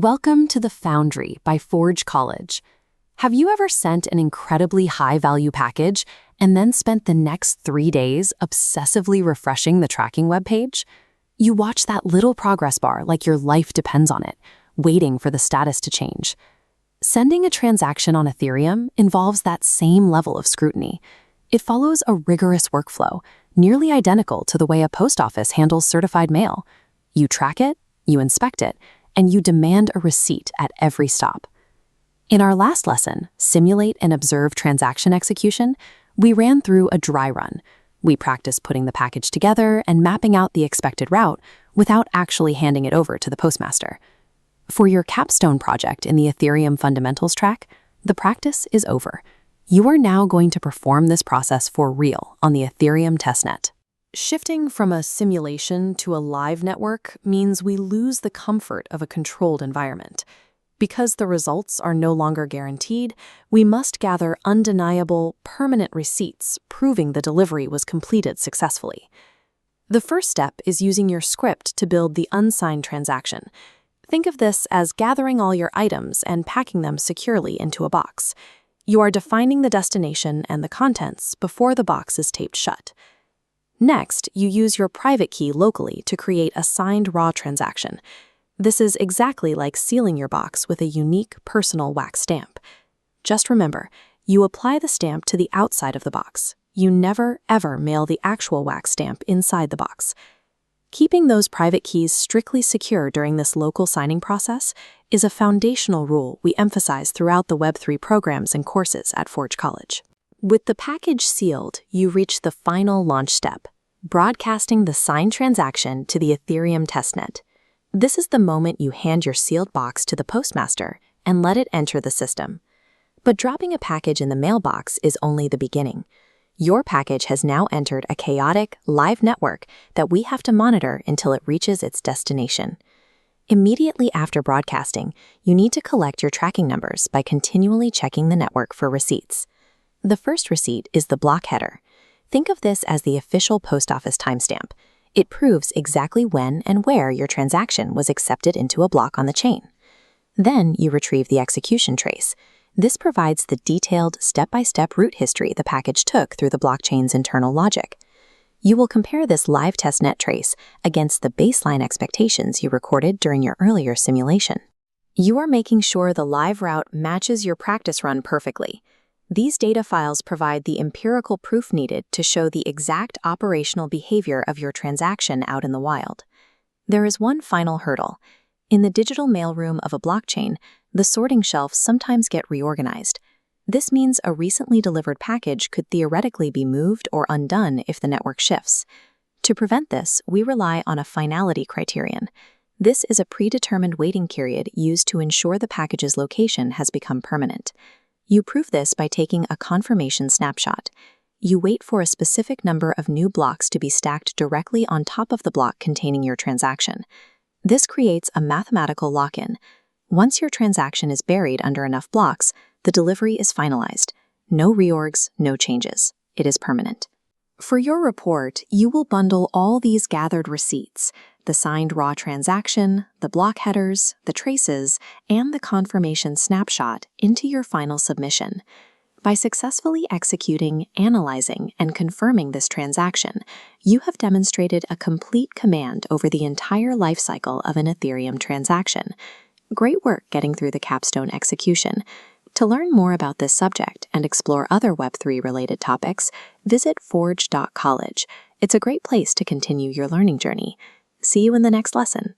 Welcome to the Foundry by Forge College. Have you ever sent an incredibly high-value package and then spent the next 3 days obsessively refreshing the tracking web page? You watch that little progress bar like your life depends on it, waiting for the status to change. Sending a transaction on Ethereum involves that same level of scrutiny. It follows a rigorous workflow, nearly identical to the way a post office handles certified mail. You track it, you inspect it, and you demand a receipt at every stop. In our last lesson, Simulate and Observe Transaction Execution, we ran through a dry run. We practiced putting the package together and mapping out the expected route without actually handing it over to the postmaster. For your capstone project in the Ethereum Fundamentals track, the practice is over. You are now going to perform this process for real on the Ethereum Testnet. Shifting from a simulation to a live network means we lose the comfort of a controlled environment. Because the results are no longer guaranteed, we must gather undeniable, permanent receipts proving the delivery was completed successfully. The first step is using your script to build the unsigned transaction. Think of this as gathering all your items and packing them securely into a box. You are defining the destination and the contents before the box is taped shut. Next, you use your private key locally to create a signed raw transaction. This is exactly like sealing your box with a unique personal wax stamp. Just remember, you apply the stamp to the outside of the box. You never, ever mail the actual wax stamp inside the box. Keeping those private keys strictly secure during this local signing process is a foundational rule we emphasize throughout the Web3 programs and courses at Forge College. With the package sealed, you reach the final launch step, broadcasting the signed transaction to the Ethereum Testnet. This is the moment you hand your sealed box to the postmaster and let it enter the system. But dropping a package in the mailbox is only the beginning. Your package has now entered a chaotic, live network that we have to monitor until it reaches its destination. Immediately after broadcasting, you need to collect your tracking numbers by continually checking the network for receipts. The first receipt is the block header. Think of this as the official post office timestamp. It proves exactly when and where your transaction was accepted into a block on the chain. Then you retrieve the execution trace. This provides the detailed step-by-step route history the package took through the blockchain's internal logic. You will compare this live testnet trace against the baseline expectations you recorded during your earlier simulation. You are making sure the live route matches your practice run perfectly. These data files provide the empirical proof needed to show the exact operational behavior of your transaction out in the wild. There is one final hurdle. In the digital mailroom of a blockchain, the sorting shelves sometimes get reorganized. This means a recently delivered package could theoretically be moved or undone if the network shifts. To prevent this, we rely on a finality criterion. This is a predetermined waiting period used to ensure the package's location has become permanent. You prove this by taking a confirmation snapshot. You wait for a specific number of new blocks to be stacked directly on top of the block containing your transaction. This creates a mathematical lock-in. Once your transaction is buried under enough blocks, the delivery is finalized. No reorgs, no changes. It is permanent. For your report, you will bundle all these gathered receipts, the signed raw transaction, the block headers, the traces, and the confirmation snapshot into your final submission. By successfully executing, analyzing, and confirming this transaction, you have demonstrated a complete command over the entire lifecycle of an Ethereum transaction. Great work getting through the capstone execution. To learn more about this subject and explore other Web3 related topics, visit forge.college. It's a great place to continue your learning journey. See you in the next lesson.